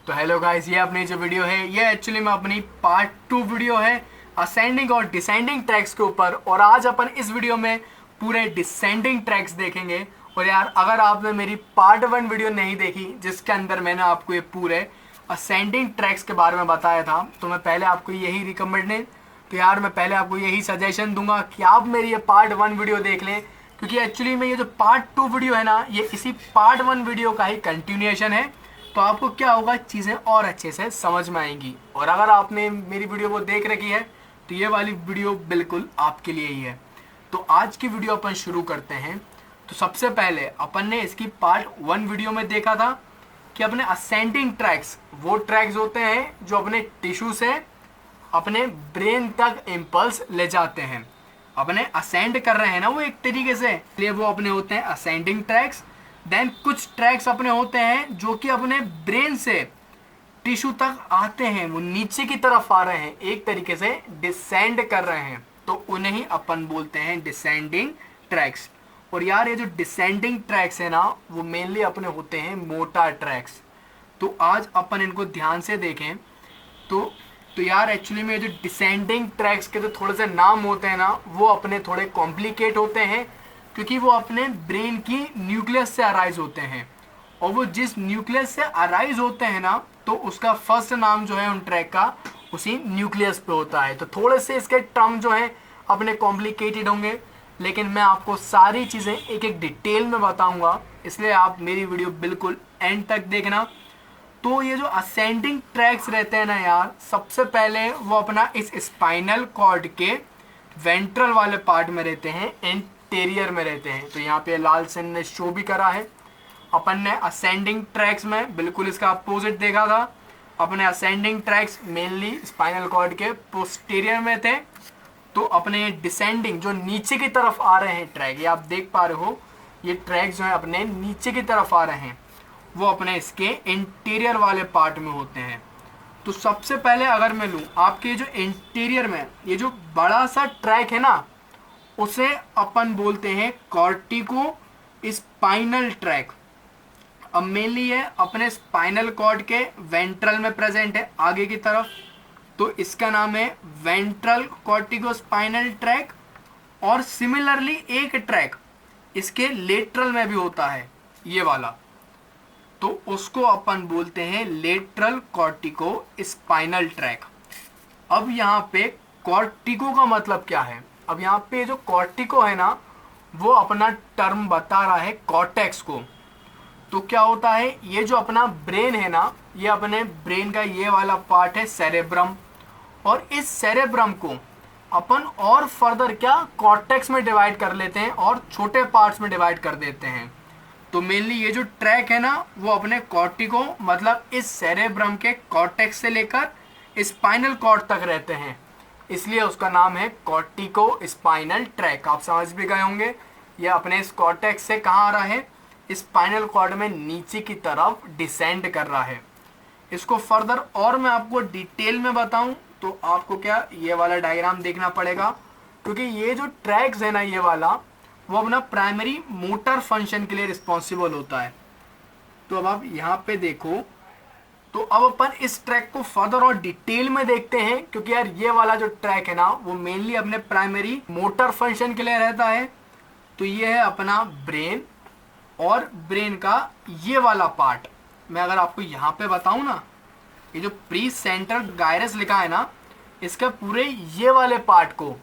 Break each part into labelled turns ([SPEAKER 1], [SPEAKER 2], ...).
[SPEAKER 1] तो hello guys, ये अपनी जो वीडियो है ये एक्चुअली में अपनी पार्ट 2 वीडियो है असेंडिंग और डिसेंडिंग ट्रैक्स के ऊपर। और आज अपन इस वीडियो में पूरे डिसेंडिंग ट्रैक्स देखेंगे। और यार, अगर आपने मेरी पार्ट 1 वीडियो नहीं देखी जिसके अंदर मैंने आपको ये पूरे असेंडिंग ट्रैक्स के बारे में बताया था, तो मैं पहले आपको यही रिकमेंडेड तो यार मैं पहले आपको यही सजेशन दूंगा कि आप मेरी ये पार्ट 1 वीडियो देख लें, क्योंकि एक्चुअली में ये जो पार्ट 2 वीडियो है ना, ये इसी पार्ट 1 वीडियो का ही कंटिन्यूएशन है। तो आपको क्या होगा, चीज़ें और अच्छे से समझ में आएंगी। और अगर आपने मेरी वीडियो को देख रखी है तो ये वाली वीडियो बिल्कुल आपके लिए ही है। तो आज की वीडियो अपन शुरू करते हैं। तो सबसे पहले अपन ने इसकी पार्ट 1 वीडियो में देखा था कि अपने असेंडिंग ट्रैक्स वो ट्रैक्स होते हैं जो अपने टिश्यू से अपने ब्रेन तक इम्पल्स ले जाते हैं। अपने असेंड कर रहे हैं ना वो एक तरीके से, इसलिए वो अपने होते हैं असेंडिंग ट्रैक्स। देन कुछ ट्रैक्स अपने होते हैं जो कि अपने ब्रेन से टिश्यू तक आते हैं, वो नीचे की तरफ आ रहे हैं, एक तरीके से डिसेंड कर रहे हैं, तो उन्हें ही अपन बोलते हैं डिसेंडिंग ट्रैक्स। और यार, ये जो डिसेंडिंग ट्रैक्स है ना, वो मेनली अपने होते हैं मोटा ट्रैक्स। तो आज अपन इनको ध्यान से देखें तो यार एक्चुअली में जो डिसेंडिंग ट्रैक्स के जो थोड़े से नाम होते हैं ना, वो अपने थोड़े कॉम्प्लिकेट होते हैं, क्योंकि वो अपने ब्रेन की न्यूक्लियस से अराइज होते हैं। और वो जिस न्यूक्लियस से अराइज होते हैं ना, तो उसका फर्स्ट नाम जो है उन ट्रैक का उसी न्यूक्लियस पे होता है। तो थोड़े से इसके टर्म जो हैं अपने कॉम्प्लिकेटेड होंगे, लेकिन मैं आपको सारी चीज़ें एक एक डिटेल में बताऊंगा, इसलिए आप मेरी वीडियो बिल्कुल एंड तक देखना। तो ये जो असेंडिंग ट्रैक्स रहते हैं ना यार, सबसे पहले वो अपना इस स्पाइनल कॉर्ड के वेंट्रल वाले पार्ट में रहते हैं, एंटीरियर में रहते हैं। तो यहाँ पे लाल सेन ने शो भी करा है। अपन ने असेंडिंग ट्रैक्स में बिल्कुल इसका अपोजिट देखा था। अपने ascending tracts mainly spinal cord के पोस्टीरियर में थे। तो अपने डिसेंडिंग जो नीचे की तरफ आ रहे हैं ट्रैक, ये आप देख पा रहे हो, ये ट्रैक जो है अपने नीचे की तरफ आ रहे हैं, वो अपने इसके इंटीरियर वाले पार्ट में होते हैं। तो सबसे पहले अगर मैं लूँ आपके जो इंटीरियर में ये जो बड़ा सा ट्रैक है ना, उसे अपन बोलते हैं कॉर्टिको स्पाइनल ट्रैक। अब मेनली ये अपने स्पाइनल कॉर्ड के वेंट्रल में प्रेजेंट है, आगे की तरफ, तो इसका नाम है वेंट्रल कॉर्टिको स्पाइनल ट्रैक। और सिमिलरली एक ट्रैक इसके लेटरल में भी होता है, ये वाला, तो उसको अपन बोलते हैं लेटरल कॉर्टिको स्पाइनल ट्रैक। अब यहाँ पे कॉर्टिको का मतलब क्या है? अब यहाँ पे जो कॉर्टिको है ना, वो अपना टर्म बता रहा है कॉर्टेक्स को। तो क्या होता है, ये जो अपना ब्रेन है ना, ये अपने ब्रेन का ये वाला पार्ट है सेरेब्रम। और इस सेरेब्रम को अपन और फर्दर क्या कॉर्टेक्स में डिवाइड कर लेते हैं और छोटे पार्ट्स में डिवाइड कर देते हैं। तो मेनली ये जो ट्रैक है ना, वो अपने कॉर्टिको मतलब इस सेरेब्रम के कॉर्टेक्स से लेकर स्पाइनल कॉर्ड तक रहते हैं, इसलिए उसका नाम है कॉर्टिको स्पाइनल ट्रैक। आप समझ भी गए होंगे, ये अपने इस कॉर्टेक्स से कहाँ आ रहा है, स्पाइनल कॉर्ड में नीचे की तरफ डिसेंड कर रहा है। इसको फर्दर और मैं आपको डिटेल में बताऊं तो आपको क्या ये वाला डायग्राम देखना पड़ेगा, क्योंकि ये जो ट्रैक्स है ना, ये वाला, वो अपना प्राइमरी मोटर फंक्शन के लिए रिस्पॉन्सिबल होता है। तो अब आप यहाँ पे देखो, तो अब अपन इस ट्रैक को फर्दर और डिटेल में देखते हैं, क्योंकि यार ये वाला जो ट्रैक है ना, वो मेनली अपने प्राइमरी मोटर फंक्शन के लिए रहता है। तो ये है अपना ब्रेन, और ब्रेन का ये वाला पार्ट मैं अगर आपको यहाँ पे बताऊँ ना, ये जो प्री सेंट्रल गायरस लिखा है ना, इसके पूरे ये वाले पार्ट को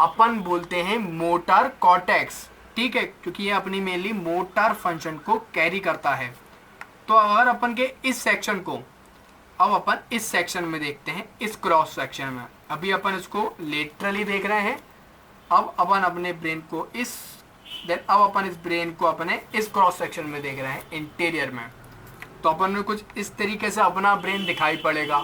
[SPEAKER 1] अपन बोलते हैं मोटर कॉर्टेक्स, ठीक है, क्योंकि ये अपनी मेनली मोटर फंक्शन को कैरी करता है। तो अगर अपन के इस सेक्शन को अब अपन इस सेक्शन में देखते हैं, इस क्रॉस सेक्शन में, अभी अपन इसको लेटरली देख रहे हैं। अब अपन अपने ब्रेन को अब अपन इस ब्रेन को अपने इस क्रॉस सेक्शन में देख रहे हैं, इंटीरियर में। तो अपन में कुछ इस तरीके से अपना ब्रेन दिखाई पड़ेगा।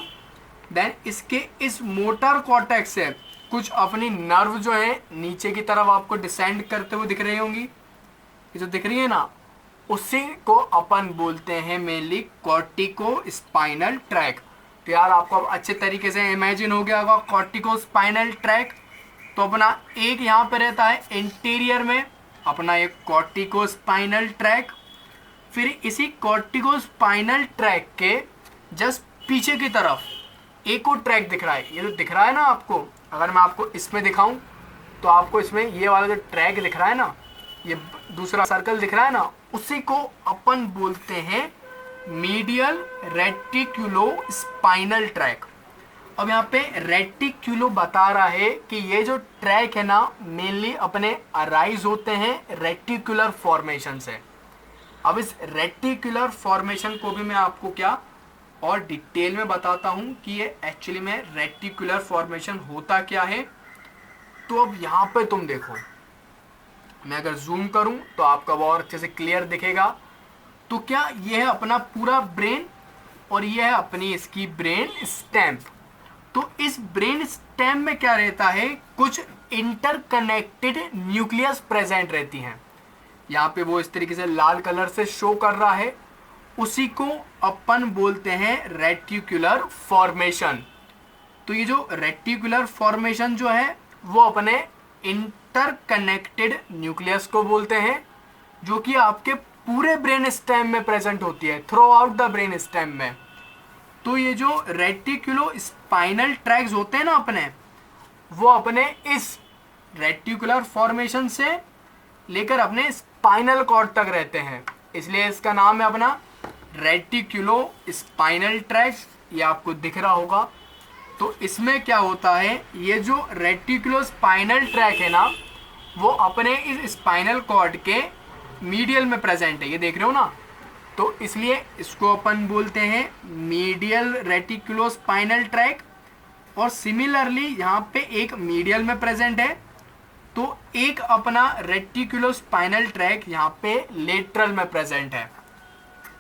[SPEAKER 1] देन इसके इस मोटर कॉर्टेक्स से कुछ अपनी नर्व जो है नीचे की तरफ आपको डिसेंड करते हुए दिख रही होंगी, ये जो दिख रही है ना, उसी को अपन बोलते हैं मेनली कॉर्टिको स्पाइनल ट्रैक। तो यार आपको अब अच्छे तरीके से इमेजिन हो गया होगा कॉर्टिको स्पाइनल ट्रैक। तो अपना एक यहाँ पे रहता है इंटीरियर में अपना एक कॉर्टिको स्पाइनल ट्रैक, फिर इसी कॉर्टिको स्पाइनल ट्रैक के जस्ट पीछे की तरफ एक और ट्रैक दिख रहा है। ये जो दिख रहा है ना आपको, अगर मैं आपको इसमें दिखाऊं तो आपको इसमें ये वाला जो ट्रैक दिख रहा है ना, ये दूसरा सर्कल दिख रहा है ना, उसी को अपन बोलते हैं मीडियल रेटिकुलो स्पाइनल ट्रैक। अब यहाँ पे रेटिक्यूलो बता रहा है कि ये जो ट्रैक है ना मेनली अपने अराइज होते हैं रेटिकुलर फॉर्मेशन से। अब इस रेटिकुलर फॉर्मेशन को भी मैं आपको क्या और डिटेल में बताता हूँ कि ये एक्चुअली में रेटिकुलर फॉर्मेशन होता क्या है। तो अब यहाँ पे तुम देखो, मैं अगर जूम करूँ तो आपका बहुत अच्छे से क्लियर दिखेगा। तो क्या ये है अपना पूरा ब्रेन और ये है अपनी इसकी ब्रेन स्टेम। तो इस ब्रेन स्टेम में क्या रहता है, कुछ इंटरकनेक्टेड न्यूक्लियस प्रेजेंट रहती हैं। यहाँ पे वो इस तरीके से लाल कलर से शो कर रहा है, उसी को अपन बोलते हैं रेटिकुलर फॉर्मेशन। तो ये जो रेटिकुलर फॉर्मेशन जो है वो अपने इंटरकनेक्टेड न्यूक्लियस को बोलते हैं, जो कि आपके पूरे ब्रेन स्टेम में प्रेजेंट होती है, through out the brain stem में। तो ये जो रेटिकुलो स्पाइनल ट्रैक्स होते हैं ना अपने, वो अपने इस रेटिकुलर फॉर्मेशन से लेकर अपने स्पाइनल कॉर्ड तक रहते हैं, इसलिए इसका नाम है अपना रेटिकुलो स्पाइनल ट्रैक्स। ये आपको दिख रहा होगा। तो इसमें क्या होता है, ये जो रेटिकुलो स्पाइनल ट्रैक है ना, वो अपने इस स्पाइनल कॉर्ड के मीडियल में प्रेजेंट है, ये देख रहे हो ना। तो इसलिए इसको अपन बोलते हैं मीडियल रेटिकुलो स्पाइनल ट्रैक। और सिमिलरली यहाँ पे एक मीडियल में प्रेजेंट है, तो एक अपना रेटिकुलो स्पाइनल ट्रैक यहाँ पे लेटरल में प्रेजेंट है।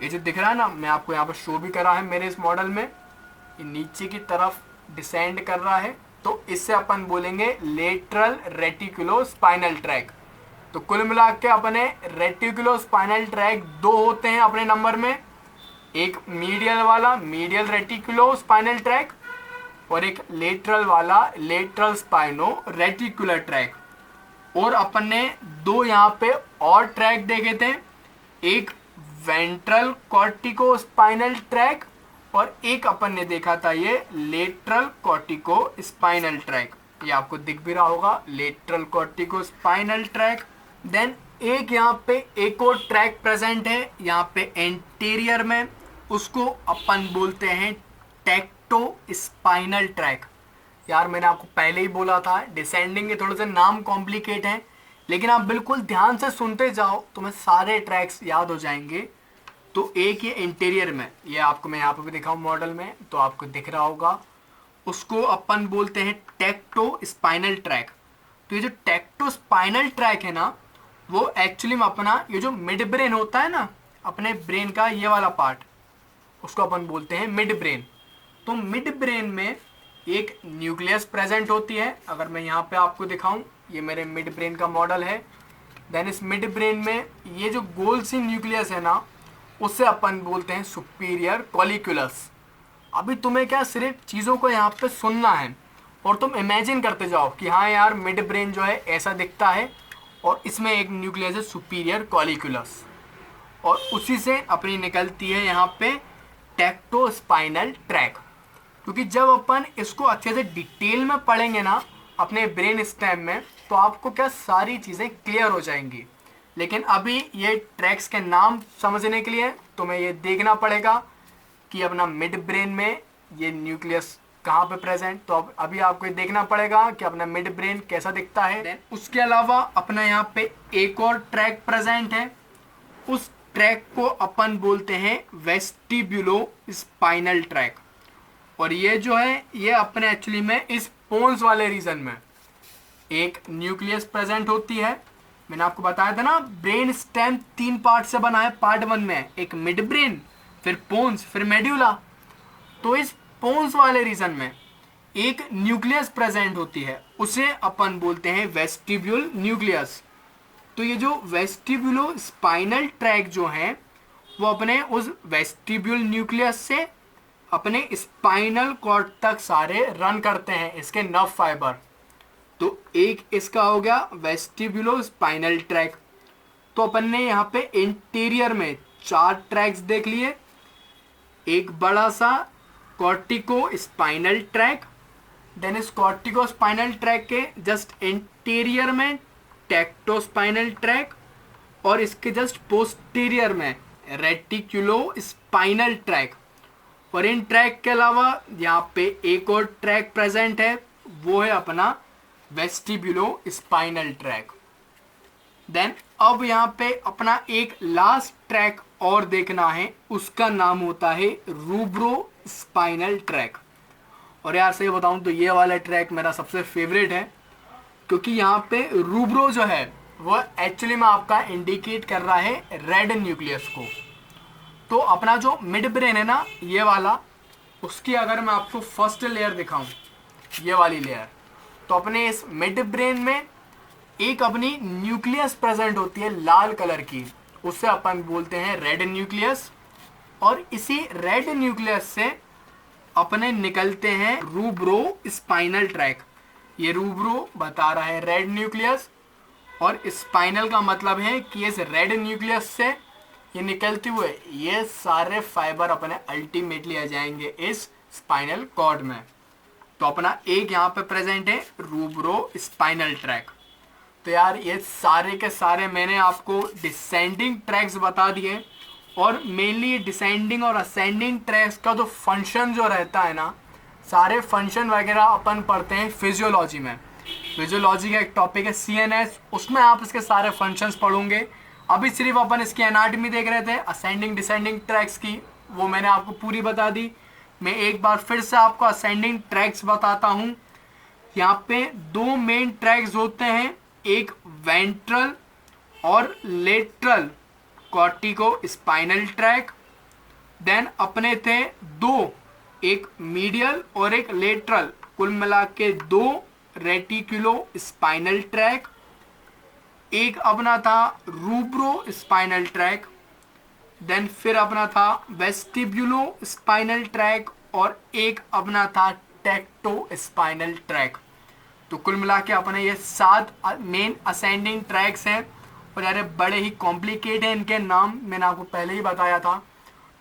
[SPEAKER 1] ये जो दिख रहा है ना, मैं आपको यहाँ पर शो भी करा है मेरे इस मॉडल में, ये नीचे की तरफ डिसेंड कर रहा है, तो इससे अपन बोलेंगे लेटरल रेटिकुलो स्पाइनल ट्रैक। तो कुल मिला के अपने रेटिकुलो स्पाइनल ट्रैक दो होते हैं अपने नंबर में, एक मीडियल वाला मीडियल रेटिकुलो स्पाइनल ट्रैक और एक लेटरल वाला लेटरल स्पाइनो रेटिकुलर ट्रैक। और अपन ने दो यहाँ पे और ट्रैक देखे थे, एक वेंट्रल कॉर्टिको स्पाइनल ट्रैक और एक अपन ने देखा था ये लेटरल कॉर्टिको स्पाइनल ट्रैक। ये आपको दिख भी रहा होगा, lateral cortico spinal tract. Then एक यहाँ पे एक और ट्रैक प्रेजेंट है यहाँ पे एंटीरियर में, उसको अपन बोलते हैं टेक्टो स्पाइनल ट्रैक। यार मैंने आपको पहले ही बोला था डिसेंडिंग के थोड़े से नाम कॉम्प्लिकेट हैं, लेकिन आप बिल्कुल ध्यान से सुनते जाओ तुम्हें सारे ट्रैक्स याद हो जाएंगे। तो एक ये इंटीरियर में, ये आपको मैं यहाँ पे भी दिखाऊँ मॉडल में तो आपको दिख रहा होगा, उसको अपन बोलते हैं टेक्टो स्पाइनल ट्रैक। तो ये जो टेक्टो स्पाइनल ट्रैक है ना, वो एक्चुअली में अपना ये जो मिड ब्रेन होता है ना, अपने ब्रेन का ये वाला पार्ट, उसको अपन बोलते हैं मिड ब्रेन। तो मिड ब्रेन में एक न्यूक्लियस प्रेजेंट होती है। अगर मैं यहाँ पे आपको दिखाऊं, ये मेरे मिड ब्रेन का मॉडल है। देन इस मिड ब्रेन में ये जो गोल सी न्यूक्लियस है ना, उससे अपन बोलते हैं सुपीरियर कॉलिक्यूलस। अभी तुम्हें क्या सिर्फ चीज़ों को यहाँ पे सुनना है और तुम इमेजिन करते जाओ कि हाँ यार मिड ब्रेन जो है ऐसा दिखता है और इसमें एक न्यूक्लियस है सुपीरियर कॉलिक्यूलस, और उसी से अपनी निकलती है यहाँ पे टेक्टो स्पाइनल ट्रैक। क्योंकि जब अपन इसको अच्छे से डिटेल में पढ़ेंगे ना अपने ब्रेन स्टेम में, तो आपको क्या सारी चीज़ें क्लियर हो जाएंगी। लेकिन अभी ये ट्रैक्स के नाम समझने के लिए तुम्हें ये देखना पड़ेगा कि अपना मिड ब्रेन में ये न्यूक्लियस कहाँ पे प्रेजेंट। तो अब अभी आपको ये देखना पड़ेगा कि अपना मिड ब्रेन कैसा दिखता है। उसके अलावा अपना यहाँ पे एक और ट्रैक प्रेजेंट है, उस ट्रैक को अपन बोलते हैं वेस्टिब्यूलो स्पाइनल ट्रैक। और ये जो है ये अपने एक्चुअली में इस पोन्स वाले रीजन में एक न्यूक्लियस प्रेजेंट होती है। मैंने आपको बताया था ना ब्रेन स्टेम 3 पार्ट से बना है। पार्ट 1 में एक मिड ब्रेन, फिर पोन्स, फिर मेड्यूला। तो इस पोन्स वाले रीजन में एक न्यूक्लियस प्रेजेंट होती है, उसे अपन बोलते हैं वेस्टिब्यूल न्यूक्लियस। तो ये जो वेस्टिब्यूलो स्पाइनल ट्रैक जो है वो अपने उस वेस्टिब्यूल न्यूक्लियस से अपने स्पाइनल कॉर्ड तक सारे रन करते हैं इसके नर्व फाइबर। तो एक इसका हो गया वेस्टिब्यूलो स्पाइनल ट्रैक। तो अपन ने यहाँ पे इंटीरियर में 4 ट्रैक्स देख लिए। एक बड़ा सा कॉर्टिको स्पाइनल ट्रैक, देन इस कॉर्टिको स्पाइनल ट्रैक के जस्ट इंटीरियर में टेक्टोस्पाइनल ट्रैक, और इसके जस्ट पोस्टीरियर में रेटिकुलो स्पाइनल ट्रैक। और इन ट्रैक के अलावा यहाँ पे एक और ट्रैक प्रेजेंट है, वो है अपना वेस्टिब्यूलो स्पाइनल ट्रैक। देन अब यहाँ पे अपना एक लास्ट ट्रैक और देखना है, उसका नाम होता है रूब्रो स्पाइनल ट्रैक। और यार सही बताऊँ तो ये वाला ट्रैक मेरा सबसे फेवरेट है, क्योंकि यहाँ पे रूब्रो जो है वो एक्चुअली में आपका इंडिकेट कर रहा है रेड न्यूक्लियस को। तो अपना जो मिड ब्रेन है ना ये वाला, उसकी अगर मैं आपको फर्स्ट लेयर दिखाऊं, ये वाली लेयर, तो अपने इस मिड ब्रेन में एक अपनी न्यूक्लियस प्रेजेंट होती है लाल कलर की, उससे अपन बोलते हैं रेड न्यूक्लियस। और इसी रेड न्यूक्लियस से अपने निकलते हैं रूब्रो स्पाइनल ट्रैक। ये रूब्रो बता रहा है रेड न्यूक्लियस, और स्पाइनल का मतलब है कि इस रेड न्यूक्लियस से ये निकलते हुए ये सारे फाइबर अपने अल्टीमेटली आ जाएंगे इस स्पाइनल कॉर्ड में। तो अपना एक यहाँ पे प्रेजेंट है रूब्रो स्पाइनल ट्रैक। तो यार ये सारे के सारे मैंने आपको डिसेंडिंग ट्रैक्स बता दिए, और मेनली डिसेंडिंग और असेंडिंग ट्रैक्स का जो फंक्शन जो रहता है ना, सारे फंक्शन वगैरह अपन पढ़ते हैं फिजियोलॉजी में। फिजियोलॉजी का एक टॉपिक है CNS, उसमें आप इसके सारे फंक्शंस पढ़ोगे। अभी सिर्फ अपन इसकी एनाटॉमी देख रहे थे असेंडिंग डिसेंडिंग ट्रैक्स की, वो मैंने आपको पूरी बता दी। मैं एक बार फिर से आपको असेंडिंग ट्रैक्स बताता हूँ। यहाँ पे दो मेन ट्रैक्स होते हैं, एक वेंट्रल और lateral cortico spinal tract. Then अपने थे दो, एक मीडियल और एक लेटरल, कुल मिला के दो रेटिकुलो स्पाइनल ट्रैक। एक अपना था रूब्रो स्पाइनल ट्रैक, देन फिर अपना था वेस्टिब्यूलो स्पाइनल ट्रैक, और एक अपना था टेक्टो स्पाइनल ट्रैक। तो कुल मिला के अपने ये 7 मेन असेंडिंग ट्रैक्स हैं, और यार बड़े ही कॉम्प्लिकेट हैं इनके नाम, मैंने आपको पहले ही बताया था।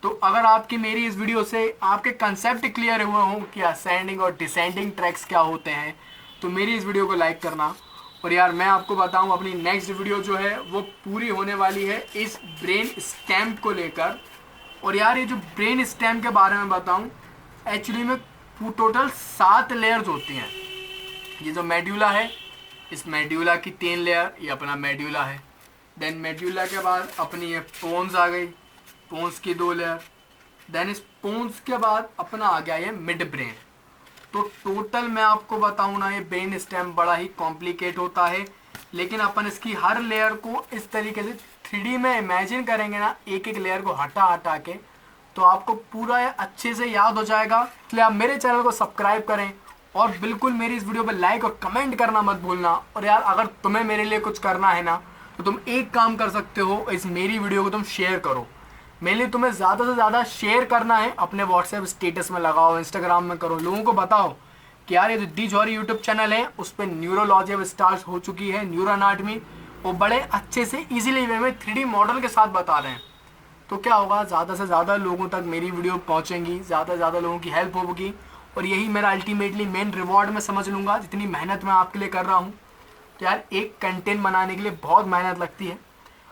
[SPEAKER 1] तो अगर आपकी मेरी इस वीडियो से आपके कंसेप्ट क्लियर हुए हों कि असेंडिंग और डिसेंडिंग ट्रैक्स क्या होते हैं, तो मेरी इस वीडियो को लाइक करना। और यार मैं आपको बताऊं अपनी नेक्स्ट वीडियो जो है वो पूरी होने वाली है इस ब्रेन स्टेम को लेकर। और यार ये जो ब्रेन स्टेम के बारे में बताऊं, एक्चुअली में टोटल 7 लेयर्स होती हैं। ये जो मेड्यूला है, इस मेड्यूला की 3 लेयर, ये अपना मेड्यूला है। देन मेड्यूला के बाद अपनी ये पोन्स आ गई, पोन्स की 2 लेयर। देन इस पोन्स के बाद अपना आ गया ये मिड ब्रेन। तो टोटल मैं आपको बताऊं ना, ये ब्रेन स्टेम बड़ा ही कॉम्प्लिकेट होता है, लेकिन अपन इसकी हर लेयर को इस तरीके से 3D में इमेजिन करेंगे ना, एक एक लेयर को हटा हटा के, तो आपको पूरा अच्छे से याद हो जाएगा। इसलिए आप मेरे चैनल को सब्सक्राइब करें, और बिल्कुल मेरी इस वीडियो पर लाइक और कमेंट करना मत भूलना। और यार अगर तुम्हें मेरे लिए कुछ करना है ना, तो तुम एक काम कर सकते हो, इस मेरी वीडियो को तुम शेयर करो। मेरे लिए तुम्हें ज़्यादा से ज़्यादा शेयर करना है, अपने व्हाट्सएप स्टेटस में लगाओ, इंस्टाग्राम में करो, लोगों को बताओ कि यार ये जो दी जौहरी यूट्यूब चैनल है उस पर न्यूरोलॉजी अब स्टार्ट हो चुकी है, न्यूरो एनाटॉमी, वो बड़े अच्छे से इजीली वे में 3D मॉडल के साथ बता रहे हैं। तो क्या होगा, ज़्यादा से ज़्यादा लोगों तक मेरी वीडियो पहुँचेंगी, ज़्यादा से ज़्यादा लोगों की हेल्प होगी, और यही मेरा अल्टीमेटली मेन रिवॉर्ड मैं समझ लूँगा, जितनी मेहनत मैं आपके लिए कर रहा हूँ। तो यार एक कंटेंट बनाने के लिए बहुत मेहनत लगती है।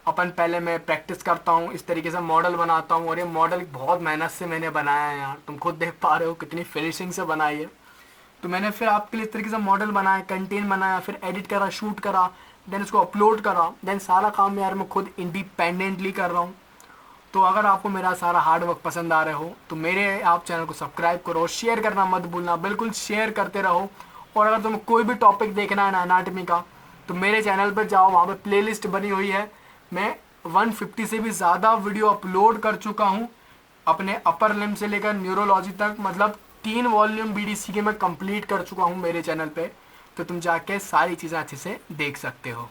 [SPEAKER 1] अपन पहले मैं प्रैक्टिस करता हूँ, इस तरीके से मॉडल बनाता हूँ, और ये मॉडल बहुत मेहनत से मैंने बनाया है यार, तुम खुद देख पा रहे हो कितनी फिनिशिंग से बनाई है। तो मैंने फिर आपके लिए इस तरीके से मॉडल बनाया, कंटेंट बनाया, फिर एडिट करा, शूट करा, देन उसको अपलोड करा, देन सारा काम यार मैं खुद इंडिपेंडेंटली कर रहा हूँ। तो अगर आपको मेरा सारा हार्ड वर्क पसंद आ रहे हो, तो मेरे आप चैनल को सब्सक्राइब करो, शेयर करना मत भूलना, बिल्कुल शेयर करते रहो। और अगर तुम्हें कोई भी टॉपिक देखना है ना एनाटॉमी का, तो मेरे चैनल पर जाओ, वहाँ पर प्लेलिस्ट बनी हुई है। मैं 150 से भी ज़्यादा वीडियो अपलोड कर चुका हूँ, अपने अपर लिम्ब से लेकर न्यूरोलॉजी तक, मतलब 3 वॉल्यूम BDC के मैं कंप्लीट कर चुका हूँ मेरे चैनल पे। तो तुम जाके सारी चीज़ें अच्छे से देख सकते हो।